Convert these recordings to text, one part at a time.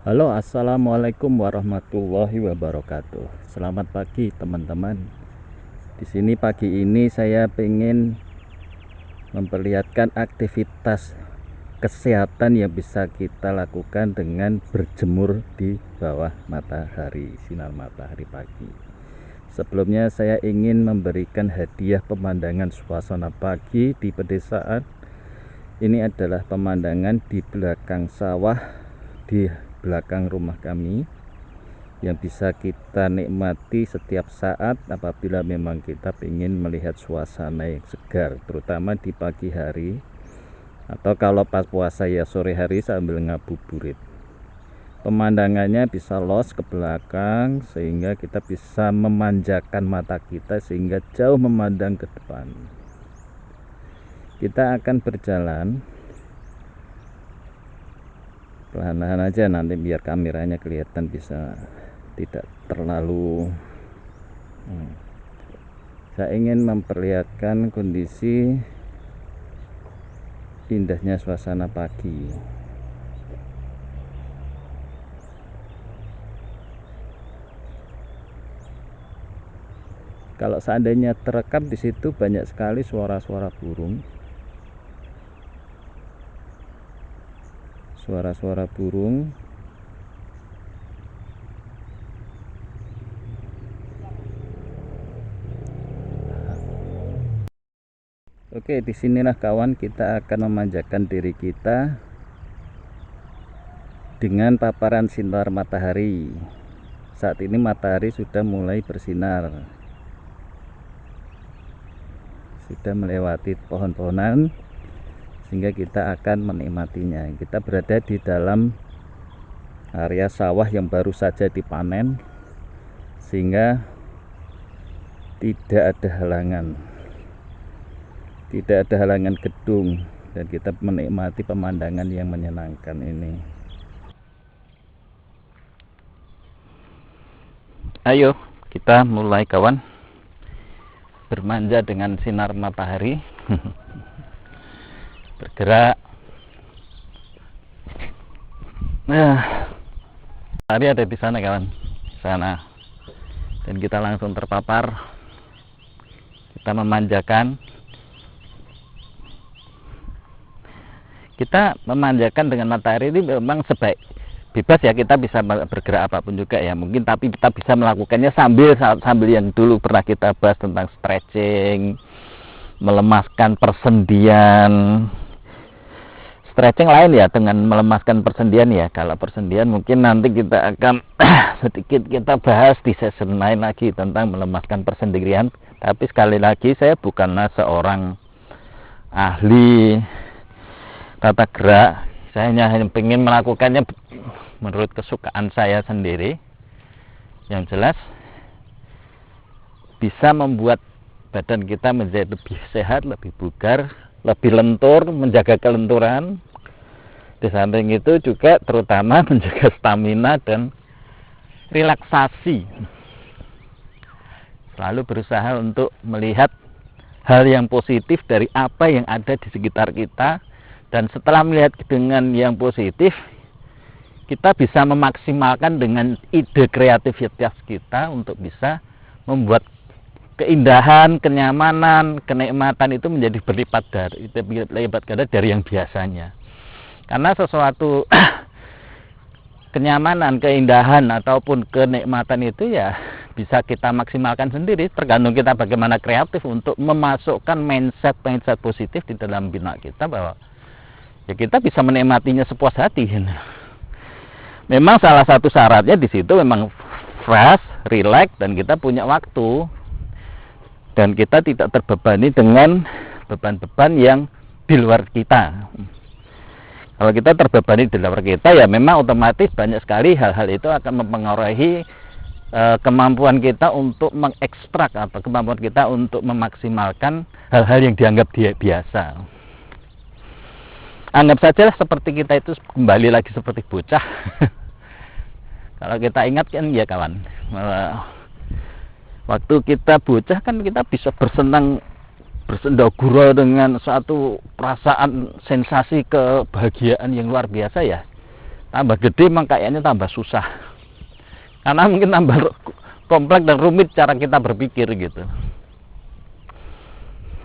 Halo, assalamualaikum warahmatullahi wabarakatuh. Selamat pagi teman-teman. Di sini pagi ini saya ingin memperlihatkan aktivitas kesehatan yang bisa kita lakukan dengan berjemur di bawah matahari, sinar matahari pagi. Sebelumnya saya ingin memberikan hadiah pemandangan suasana pagi di pedesaan. Ini adalah pemandangan di belakang sawah, di belakang rumah kami, yang bisa kita nikmati setiap saat apabila memang kita ingin melihat suasana yang segar, terutama di pagi hari, atau kalau pas puasa ya sore hari sambil ngabuburit. Pemandangannya bisa los ke belakang sehingga kita bisa memanjakan mata kita sehingga jauh memandang ke depan. Kita akan berjalan perlahan-lahan aja nanti biar kameranya kelihatan bisa tidak terlalu. Saya ingin memperlihatkan kondisi indahnya suasana pagi. Kalau seandainya terekam di situ banyak sekali suara-suara burung. Suara-suara burung. Oke, disinilah kawan kita akan memanjakan diri kita dengan paparan sinar matahari. Saat ini matahari sudah mulai bersinar, sudah melewati pohon-pohonan sehingga kita akan menikmatinya. Kita berada di dalam area sawah yang baru saja dipanen sehingga tidak ada halangan gedung, dan kita menikmati pemandangan yang menyenangkan ini. Ayo kita mulai kawan, bermanja dengan sinar matahari. Bergerak. Nah, matahari ada di sana kawan, sana, dan kita langsung terpapar. Kita memanjakan. Kita memanjakan dengan matahari ini memang sebaik bebas ya, kita bisa bergerak apapun juga ya mungkin, tapi kita bisa melakukannya sambil yang dulu pernah kita bahas tentang stretching, melemaskan persendian. Stretching lain ya dengan melemaskan persendian ya. Kalau persendian mungkin nanti kita akan sedikit kita bahas di session lain lagi tentang melemaskan persendian. Tapi sekali lagi saya bukanlah seorang ahli tata gerak. Saya hanya ingin melakukannya menurut kesukaan saya sendiri. Yang jelas bisa membuat badan kita menjadi lebih sehat, lebih bugar, lebih lentur, menjaga kelenturan. Di samping itu juga terutama menjaga stamina dan relaksasi. Selalu berusaha untuk melihat hal yang positif dari apa yang ada di sekitar kita, dan setelah melihat dengan yang positif, kita bisa memaksimalkan dengan ide kreativitas kita untuk bisa membuat keindahan, kenyamanan, kenikmatan itu menjadi berlipat ganda dari yang biasanya. Karena sesuatu kenyamanan, keindahan ataupun kenikmatan itu ya bisa kita maksimalkan sendiri, tergantung kita bagaimana kreatif untuk memasukkan mindset positif di dalam benak kita, bahwa ya kita bisa menikmatinya sepuas hati. Memang salah satu syaratnya di situ memang fresh, relax, dan kita punya waktu, dan kita tidak terbebani dengan beban-beban yang di luar kita. Kalau kita terbebani di luar kita ya memang otomatis banyak sekali hal-hal itu akan mempengaruhi kemampuan kita untuk mengekstrak atau kemampuan kita untuk memaksimalkan hal-hal yang dianggap biasa. Anggap saja seperti kita itu kembali lagi seperti bocah. Kalau kita ingat kan ya kawan, waktu kita bocah kan kita bisa bersenda-gurau dengan suatu perasaan sensasi kebahagiaan yang luar biasa ya. Tambah gede memang kayaknya tambah susah. Karena mungkin tambah kompleks dan rumit cara kita berpikir gitu.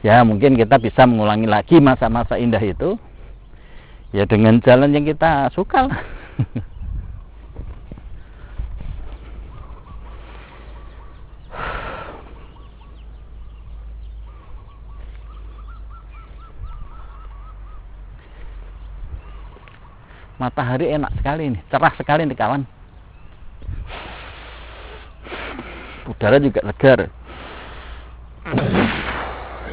Ya mungkin kita bisa mengulangi lagi masa-masa indah itu ya dengan jalan yang kita suka lah. Matahari enak sekali nih, cerah sekali nih kawan. Udara juga segar.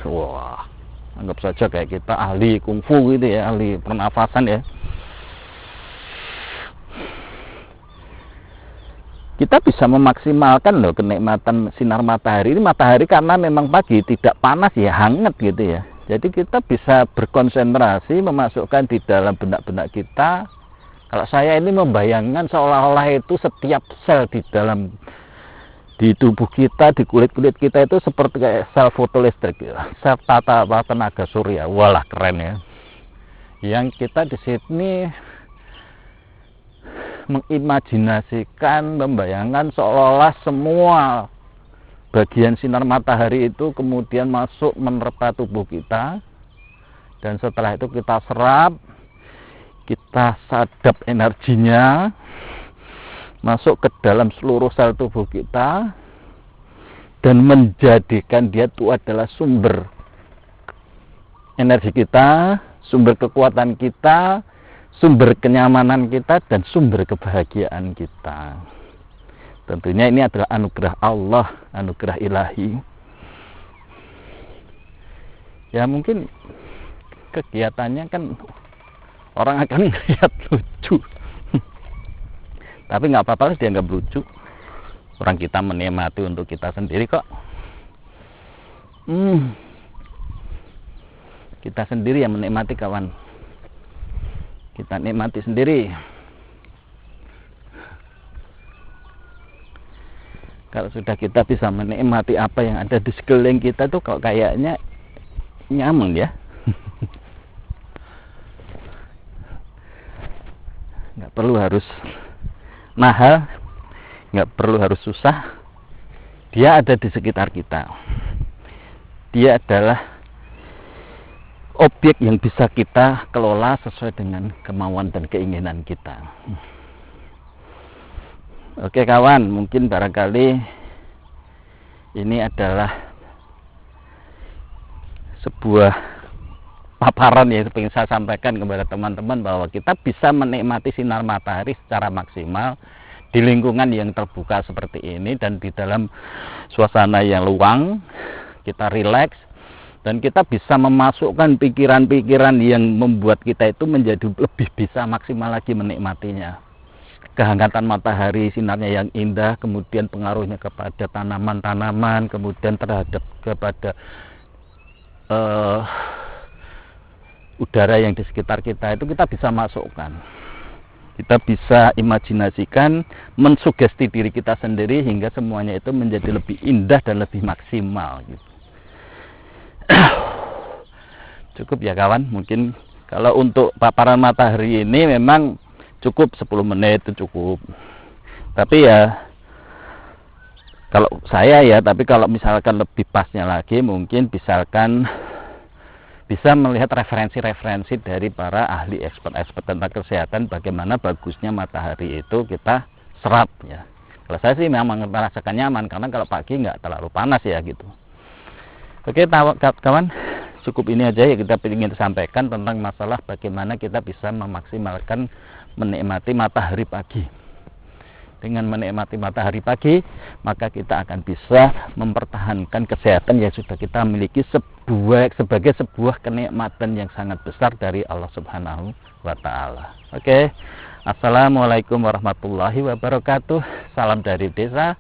Wah, anggap saja kayak kita ahli kungfu gitu ya, ahli pernafasan ya. Kita bisa memaksimalkan loh kenikmatan sinar matahari. Ini matahari karena memang pagi tidak panas ya, hangat gitu ya. Jadi kita bisa berkonsentrasi memasukkan di dalam benak-benak kita. Kalau saya ini membayangkan seolah-olah itu setiap sel di tubuh kita, di kulit-kulit kita itu seperti kayak sel fotolistrik, sel tata tenaga surya. Walah keren ya. Yang kita di sini mengimajinasikan, membayangkan seolah-olah semua bagian sinar matahari itu kemudian masuk menerpa tubuh kita, dan setelah itu kita serap, kita sadap energinya masuk ke dalam seluruh sel tubuh kita dan menjadikan dia itu adalah sumber energi kita, sumber kekuatan kita, sumber kenyamanan kita, dan sumber kebahagiaan kita. Tentunya ini adalah anugerah Allah, anugerah ilahi. Ya mungkin kegiatannya kan orang akan melihat lucu. Tapi nggak apa-apa dia nggak lucu. Orang kita menikmati untuk kita sendiri kok. Kita sendiri yang menikmati kawan. Kita nikmati sendiri. Kalau sudah kita bisa menikmati apa yang ada di sekeliling kita tuh kok kayaknya nyaman ya. Nggak perlu harus mahal, nggak perlu harus susah. Dia ada di sekitar kita. Dia adalah objek yang bisa kita kelola sesuai dengan kemauan dan keinginan kita. Oke kawan, mungkin barangkali ini adalah sebuah paparan yang ingin saya sampaikan kepada teman-teman bahwa kita bisa menikmati sinar matahari secara maksimal di lingkungan yang terbuka seperti ini dan di dalam suasana yang luang. Kita rileks dan kita bisa memasukkan pikiran-pikiran yang membuat kita itu menjadi lebih bisa maksimal lagi menikmatinya. Kehangatan matahari, sinarnya yang indah, kemudian pengaruhnya kepada tanaman-tanaman, kemudian kepada udara yang di sekitar kita itu kita bisa masukkan. Kita bisa imajinasikan, mensugesti diri kita sendiri hingga semuanya itu menjadi lebih indah dan lebih maksimal gitu. Cukup ya kawan, mungkin kalau untuk paparan matahari ini memang cukup 10 menit itu cukup. Tapi ya kalau saya ya, tapi kalau misalkan lebih pasnya lagi mungkin misalkan bisa melihat referensi-referensi dari para ahli expert tentang kesehatan bagaimana bagusnya matahari itu kita serap ya. Kalau saya sih memang merasakan nyaman karena kalau pagi nggak terlalu panas ya gitu. Oke kawan, cukup ini aja ya kita ingin sampaikan tentang masalah bagaimana kita bisa memaksimalkan menikmati matahari pagi. Dengan menikmati matahari pagi, maka kita akan bisa mempertahankan kesehatan yang sudah kita miliki sebagai sebuah kenikmatan yang sangat besar dari Allah Subhanahu wa Ta'ala. Oke, assalamualaikum warahmatullahi wabarakatuh. Salam dari desa,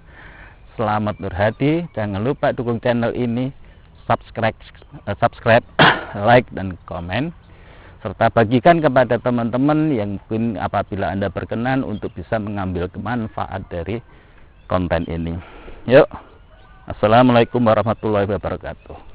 selamat berhadi. Jangan lupa dukung channel ini, subscribe, like dan komen, serta bagikan kepada teman-teman yang mungkin apabila Anda berkenan untuk bisa mengambil manfaat dari konten ini. Yuk, assalamualaikum warahmatullahi wabarakatuh.